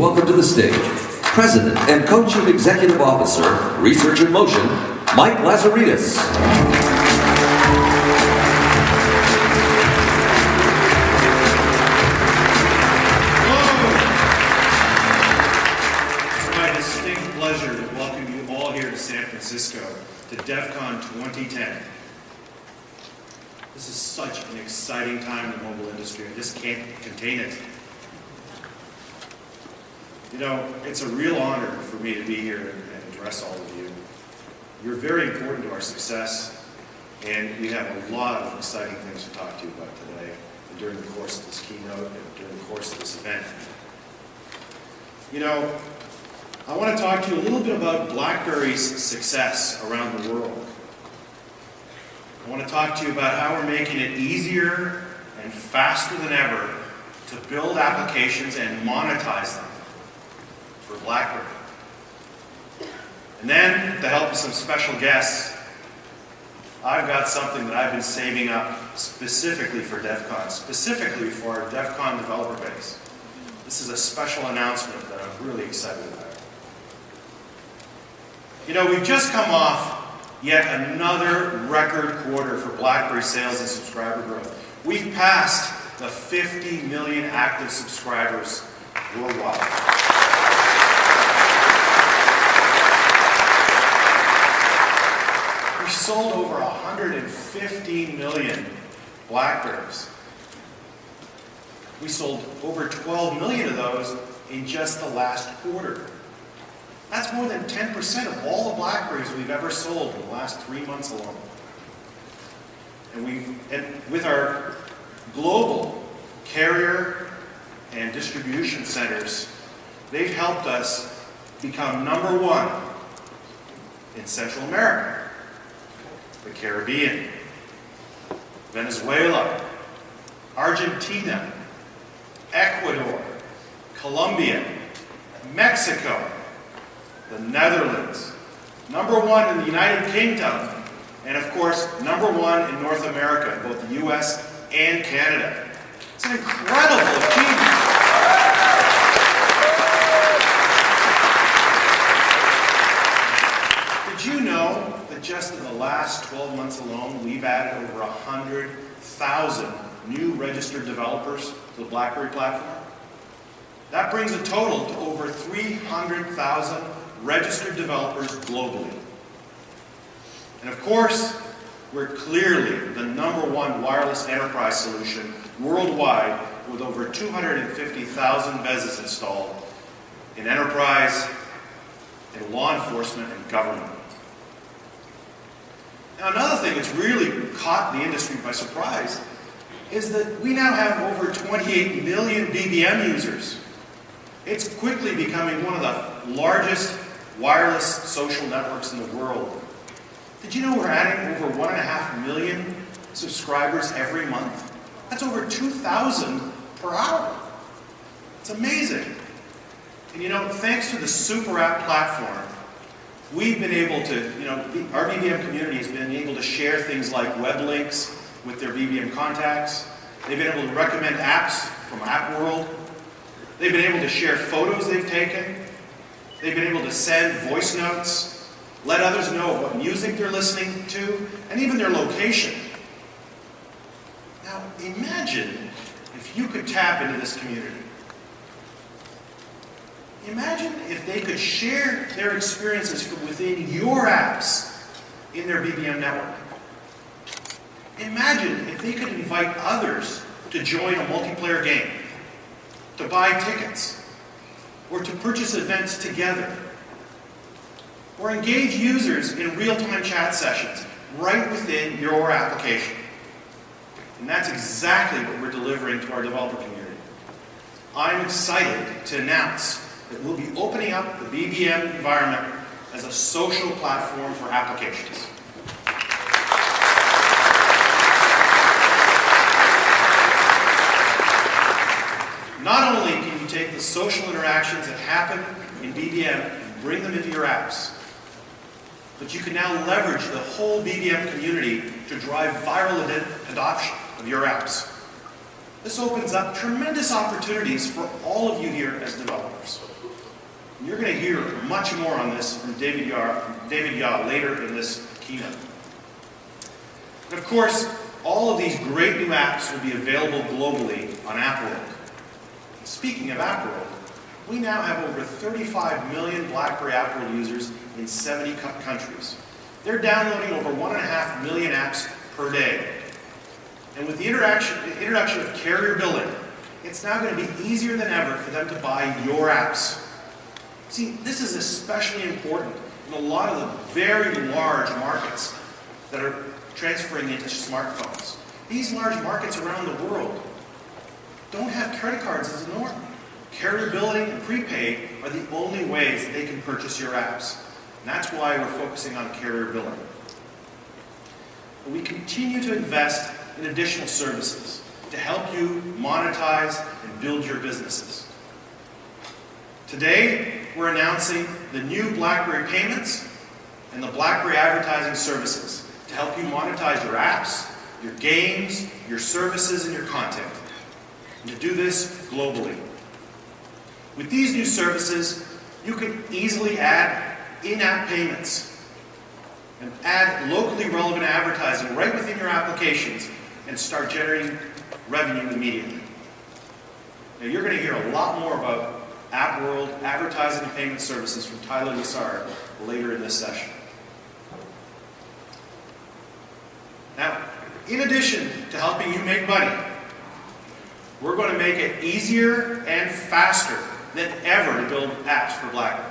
welcome to the stage President and Co-Chief Executive Officer, Research in Motion, Mike Lazaridis. Pleasure to welcome you all here to San Francisco to Devcon 2010. This is such an exciting time in the mobile industry. I just can't contain it. You know, it's a real honor for me to be here and address all of you. You're very important to our success, and we have a lot of exciting things to talk to you about today and during the course of this keynote and during the course of this event. You know, I want to talk to you a little bit about BlackBerry's success around the world. I want to talk to you about how we're making it easier and faster than ever to build applications and monetize them for BlackBerry. And then, with the help of some special guests, I've got something that I've been saving up specifically for Devcon, specifically for our Devcon developer base. This is a special announcement that I'm really excited about. You know, we've just come off yet another record quarter for BlackBerry sales and subscriber growth. We've passed the 50 million active subscribers worldwide. We sold over 115 million BlackBerries. We sold over 12 million of those in just the last quarter. That's more than 10% of all the BlackBerries we've ever sold in the last 3 months alone. And with our global carrier and distribution centers, they've helped us become #1 in Central America, the Caribbean, Venezuela, Argentina, Ecuador, Colombia, Mexico, the Netherlands, #1 in the United Kingdom, and of course, #1 in North America, in both the US and Canada. It's an incredible achievement. Did you know that just in the last 12 months alone, we've added over 100,000 new registered developers to the BlackBerry platform? That brings a total to over 300,000 registered developers globally. And of course, we're clearly the #1 wireless enterprise solution worldwide with over 250,000 BESs installed in enterprise, in law enforcement, and government. Now, another thing that's really caught the industry by surprise is that we now have over 28 million BBM users. It's quickly becoming one of the largest wireless social networks in the world. Did you know we're adding over 1.5 million subscribers every month? That's over 2,000 per hour. It's amazing. And you know, thanks to the Super App platform, we've been able to, our BBM community has been able to share things like web links with their BBM contacts. They've been able to recommend apps from App World. They've been able to share photos they've taken. They've been able to send voice notes, let others know what music they're listening to, and even their location. Now, imagine if you could tap into this community. Imagine if they could share their experiences from within your apps in their BBM network. Imagine if they could invite others to join a multiplayer game, to buy tickets, or to purchase events together, or engage users in real-time chat sessions right within your application. And that's exactly what we're delivering to our developer community. I'm excited to announce that we'll be opening up the BBM environment as a social platform for applications. Not only can you take the social interactions that happen in BBM and bring them into your apps, but you can now leverage the whole BBM community to drive viral adoption of your apps. This opens up tremendous opportunities for all of you here as developers. And you're going to hear much more on this from David Yaw later in this keynote. And of course, all of these great new apps will be available globally on AppWorld. Speaking of AppWorld, we now have over 35 million BlackBerry AppWorld users in 70 countries. They're downloading over 1.5 million apps per day. And with the introduction of carrier billing, it's now going to be easier than ever for them to buy your apps. See, this is especially important in a lot of the very large markets that are transferring into smartphones. These large markets around the world don't have credit cards as a norm. Carrier billing and prepaid are the only ways that they can purchase your apps. And that's why we're focusing on carrier billing. But we continue to invest in additional services to help you monetize and build your businesses. Today, we're announcing the new BlackBerry Payments and the BlackBerry Advertising Services to help you monetize your apps, your games, your services, and your content. And to do this globally. With these new services, you can easily add in-app payments and add locally relevant advertising right within your applications and start generating revenue immediately. Now, you're going to hear a lot more about AppWorld advertising and payment services from Tyler Nassar later in this session. Now, in addition to helping you make money, we're going to make it easier and faster than ever to build apps for BlackBerry.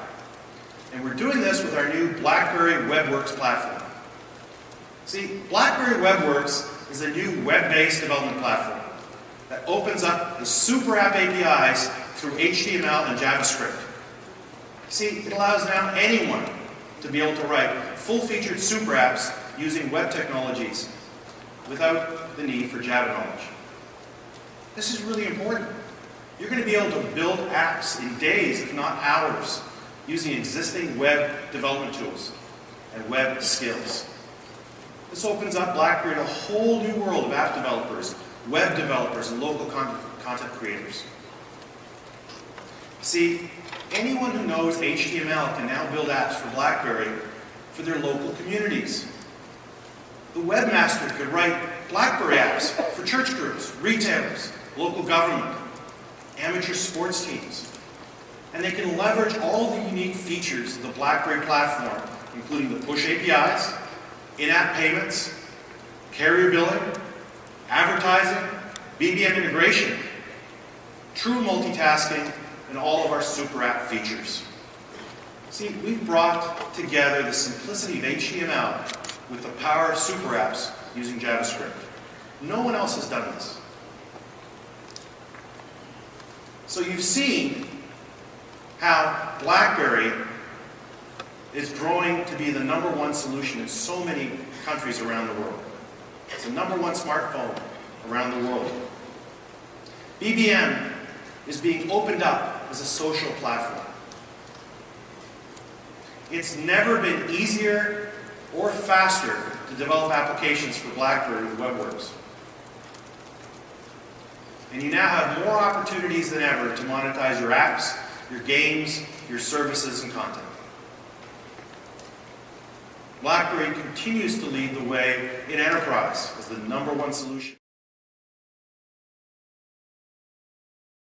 And we're doing this with our new BlackBerry WebWorks platform. See, BlackBerry WebWorks is a new web-based development platform that opens up the Super App APIs through HTML and JavaScript. See, it allows now anyone to be able to write full-featured super apps using web technologies without the need for Java knowledge. This is really important. You're going to be able to build apps in days, if not hours, using existing web development tools and web skills. This opens up BlackBerry to a whole new world of app developers, web developers, and local content creators. See, anyone who knows HTML can now build apps for BlackBerry for their local communities. The webmaster could write BlackBerry apps for church groups, retailers, local government, amateur sports teams. And they can leverage all the unique features of the BlackBerry platform, including the push APIs, in-app payments, carrier billing, advertising, BBM integration, true multitasking, and all of our super app features. See, we've brought together the simplicity of HTML with the power of super apps using JavaScript. No one else has done this. So you've seen how BlackBerry is growing to be the #1 solution in so many countries around the world. It's the #1 smartphone around the world. BBM is being opened up as a social platform. It's never been easier or faster to develop applications for BlackBerry with WebWorks. And you now have more opportunities than ever to monetize your apps, your games, your services, and content. BlackBerry continues to lead the way in enterprise as the #1 solution.